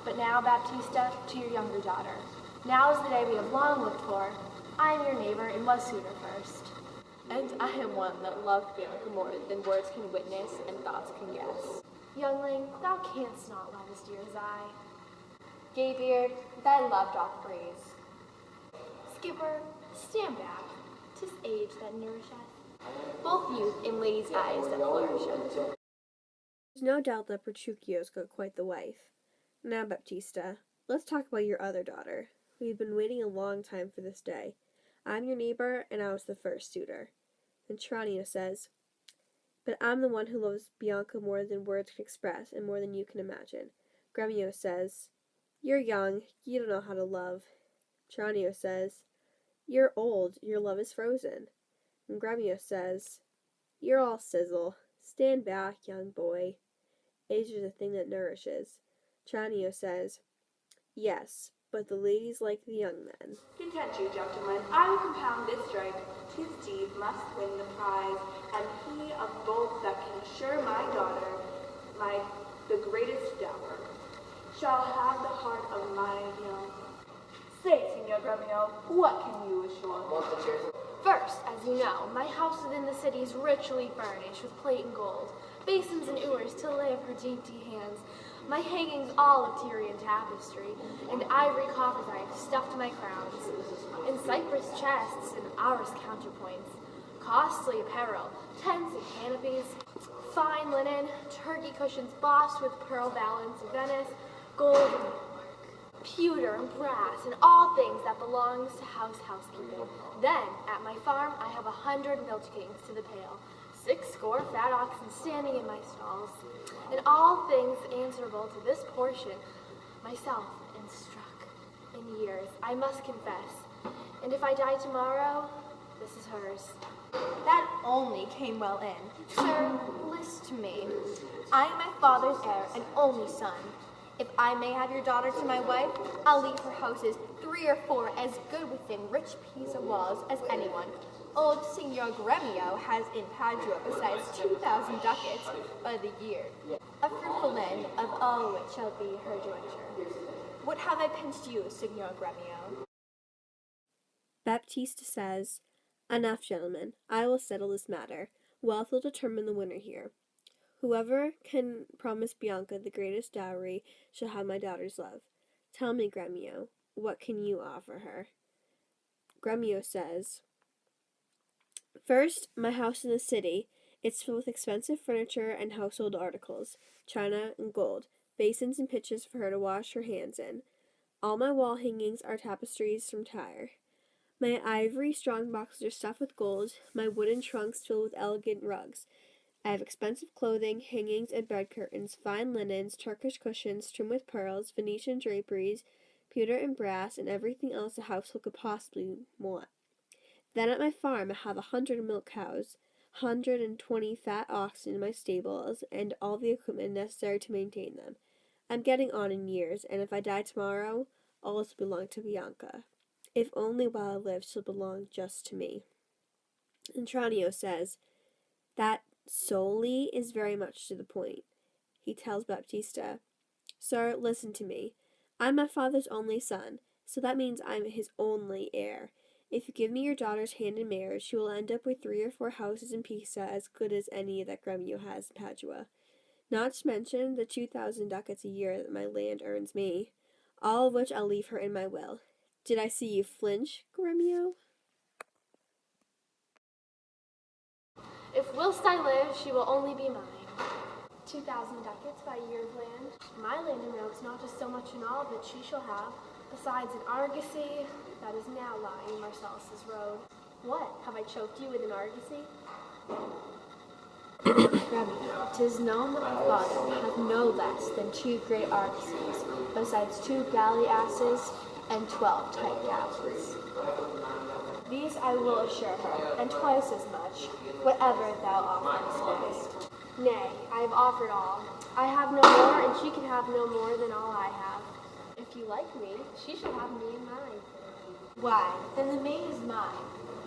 But now, Baptista, to your younger daughter. Now is the day we have long looked for. I am your neighbor and was suitor first. And I am one that loved Bianca more than words can witness and thoughts can guess. Youngling, thou canst not love as dear as I. Gaybeard, thy love doth freeze. Skipper, stand back. 'Tis age that nourisheth, both youth and lady's eyes that flourisheth. There's no doubt that Petruchio's got quite the wife. Now, Baptista, let's talk about your other daughter. We've been waiting a long time for this day. I'm your neighbor, and I was the first suitor. And Tranio says, but I'm the one who loves Bianca more than words can express, and more than you can imagine. Gremio says, you're young, you don't know how to love. Tranio says, you're old, your love is frozen. And Gremio says, you're all sizzle. Stand back, young boy. Age is a thing that nourishes. Tranio says, yes, but the ladies like the young men. Content you, gentlemen, I will compound this strife. 'Tis deed must win the prize, and he of both that can assure my daughter the greatest dower shall have the heart of my young. Say, Signor Gremio, what can you assure? First, as you know, my house within the city is richly furnished with plate and gold, basins and ewers to live her dainty hands. My hangings all of Tyrian tapestry, and ivory coffers I have stuffed my crowns. In cypress chests and arras counterpoints, costly apparel, tents and canopies, fine linen, turkey cushions bossed with pearl valance of Venice, gold and pewter and brass, and all things that belongs to housekeeping. Then, at my farm, I have 100 milch kings to the pail, 60 fat oxen standing in my stalls, and all things answerable to this portion, myself instruct in years, I must confess, and if I die tomorrow, this is hers. That only came well in. Sir, list to me. I am my father's heir and only son. If I may have your daughter to my wife, I'll leave her houses 3 or 4 as good within rich Pisa walls as anyone. Old Signor Gremio has in Padua besides 2,000 ducats by the year, a fruitful land of all which shall be her jointure. What have I pinched you, Signor Gremio? Baptista says, enough, gentlemen. I will settle this matter. Wealth will determine the winner here. Whoever can promise Bianca the greatest dowry shall have my daughter's love. Tell me, Gremio, what can you offer her? Gremio says, first, my house in the city. It's filled with expensive furniture and household articles, china and gold, basins and pitchers for her to wash her hands in. All my wall hangings are tapestries from Tyre. My ivory strong boxes are stuffed with gold, my wooden trunks filled with elegant rugs. I have expensive clothing, hangings, and bed curtains, fine linens, Turkish cushions trimmed with pearls, Venetian draperies, pewter and brass, and everything else a household could possibly want. Then at my farm I have 100 milk cows, 120 fat oxen in my stables, and all the equipment necessary to maintain them. I'm getting on in years, and if I die tomorrow, all this will belong to Bianca. If only while I live she'll belong just to me. And Tranio says, that solely is very much to the point. He tells Baptista, sir, listen to me. I'm my father's only son, so that means I'm his only heir. If you give me your daughter's hand in marriage, she will end up with 3 or 4 houses in Pisa as good as any that Gremio has in Padua. Not to mention the 2,000 ducats a year that my land earns me, all of which I'll leave her in my will. Did I see you flinch, Gremio? If whilst I live, she will only be mine. 2,000 ducats by year of land. My land and roads not just so much in all that she shall have, besides an argosy that is now lying in Marcellus's road. What, have I choked you with an argosy? Gremio, 'tis known that my father hath no less than 2 great argosies, besides 2 galleasses and 12 tight galleys. These I will assure her, and twice as much, whatever thou offerest next. Nay, I have offered all. I have no more, and she can have no more than all I have. If you like me, she shall have me and mine. Why, then the maid is mine,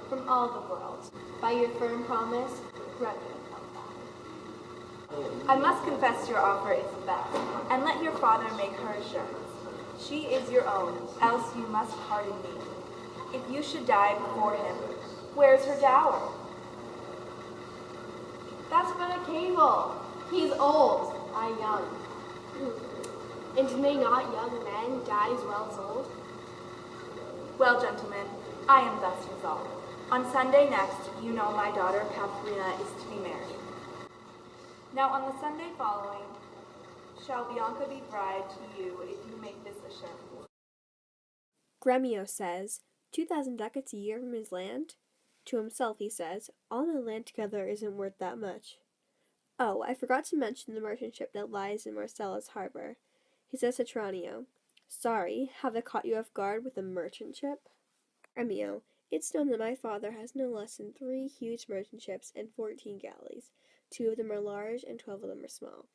from all the world. By your firm promise, Gremio. I must confess your offer is the best, and let your father make her assurance. She is your own, else you must pardon me. If you should die before him, where's her dower? That's but a cable. He's old, I young. And may not young men die as well as old? Well, gentlemen, I am thus resolved. On Sunday next, you know my daughter Katharina is to be married. Now on the Sunday following, shall Bianca be bride to you if you make this assurance? Gremio says, 2,000 ducats a year from his land? To himself he says, all my land together isn't worth that much. Oh, I forgot to mention the merchant ship that lies in Marcella's harbor. He says to Tranio, sorry, have I caught you off guard with a merchant ship? Gremio, it's known that my father has no less than 3 huge merchant ships and 14 galleys. 2 of them are large and 12 of them are small.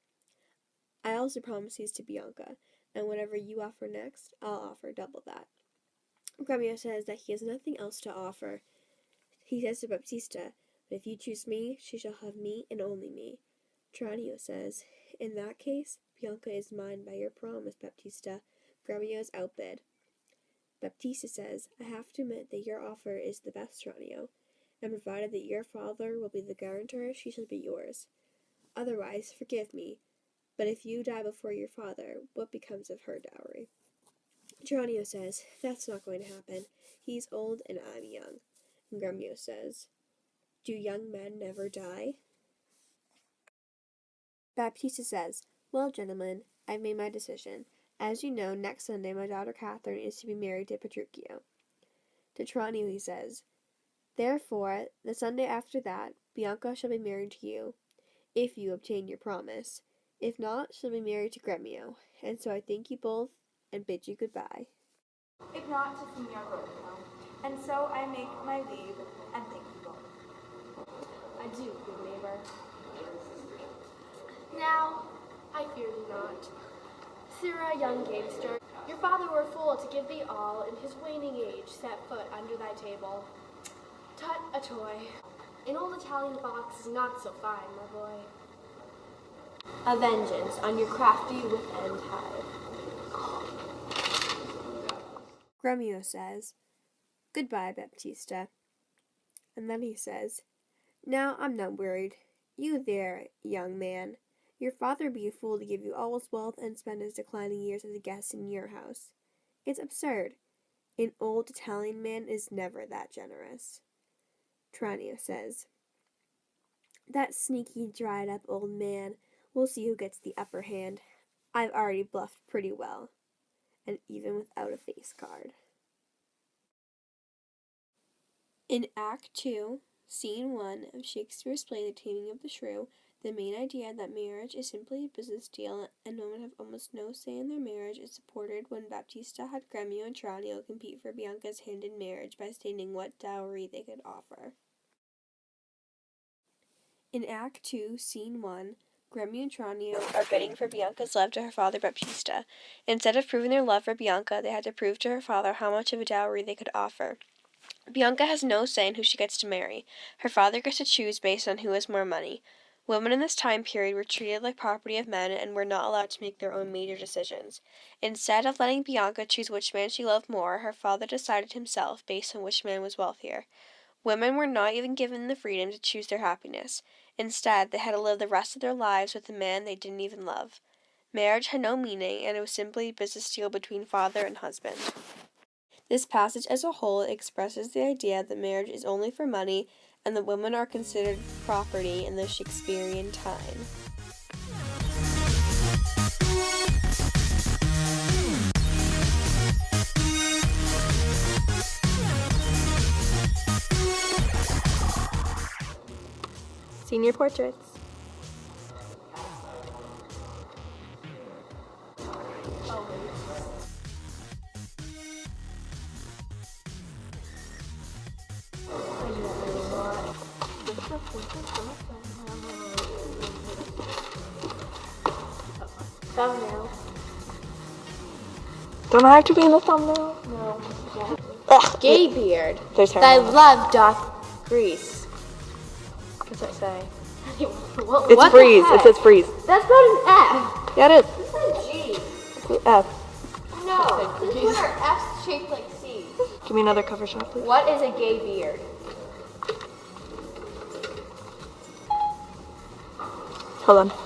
I also promise these to Bianca, and whatever you offer next, I'll offer double that. Gremio says that he has nothing else to offer. He says to Baptista, but if you choose me, she shall have me and only me. Tranio says, in that case, Bianca is mine by your promise, Baptista. Gremio is outbid. Baptista says, I have to admit that your offer is the best, Tranio, and provided that your father will be the guarantor, she shall be yours. Otherwise, forgive me, but if you die before your father, what becomes of her dowry? Tranio says, that's not going to happen. He's old and I'm young. And Gremio says, do young men never die? Baptista says, well, gentlemen, I've made my decision. As you know, next Sunday my daughter Catherine is to be married to Petruchio. To Tranio he says, therefore, the Sunday after that, Bianca shall be married to you, if you obtain your promise. If not, she'll be married to Gremio. And so I thank you both and bid you goodbye. If not to Signor Rodrigo, and so I make my leave and thank you both. Adieu, good neighbor. Now, I fear thee not. Sirrah, young gamester, your father were fool to give thee all in his waning age set foot under thy table. Tut, a toy. An old Italian fox is not so fine, my boy. A vengeance on your crafty wit-end hive. Gremio says, goodbye, Baptista. And then he says, now I'm not worried. You there, young man. Your father be a fool to give you all his wealth and spend his declining years as a guest in your house. It's absurd. An old Italian man is never that generous. Tranio says, that sneaky, dried-up old man. We'll see who gets the upper hand. I've already bluffed pretty well, and even without a face card. In Act 2, Scene 1 of Shakespeare's play The Taming of the Shrew, the main idea that marriage is simply a business deal and women have almost no say in their marriage is supported when Baptista had Gremio and Tranio compete for Bianca's hand in marriage by stating what dowry they could offer. In Act 2, Scene 1, Gremio and Tranio are bidding for Bianca's love to her father Baptista. Instead of proving their love for Bianca, they had to prove to her father how much of a dowry they could offer. Bianca has no say in who she gets to marry. Her father gets to choose based on who has more money. Women in this time period were treated like property of men and were not allowed to make their own major decisions. Instead of letting Bianca choose which man she loved more, her father decided himself based on which man was wealthier. Women were not even given the freedom to choose their happiness. Instead, they had to live the rest of their lives with a man they didn't even love. Marriage had no meaning, and it was simply a business deal between father and husband. This passage as a whole expresses the idea that marriage is only for money and that women are considered property in the Shakespearean time. Senior portraits. Thumbnail. Don't I have to be in the thumbnail? No. Ugh, Gay beard. there's her Thy mouth. love doth grease. What's that say? It's what freeze. the heck? It says freeze. That's not an F. Yeah, it is. It's a G. It's an F. No, this one are F's shaped like C's. Give me another cover shot, please. What is a gay beard? Hold on.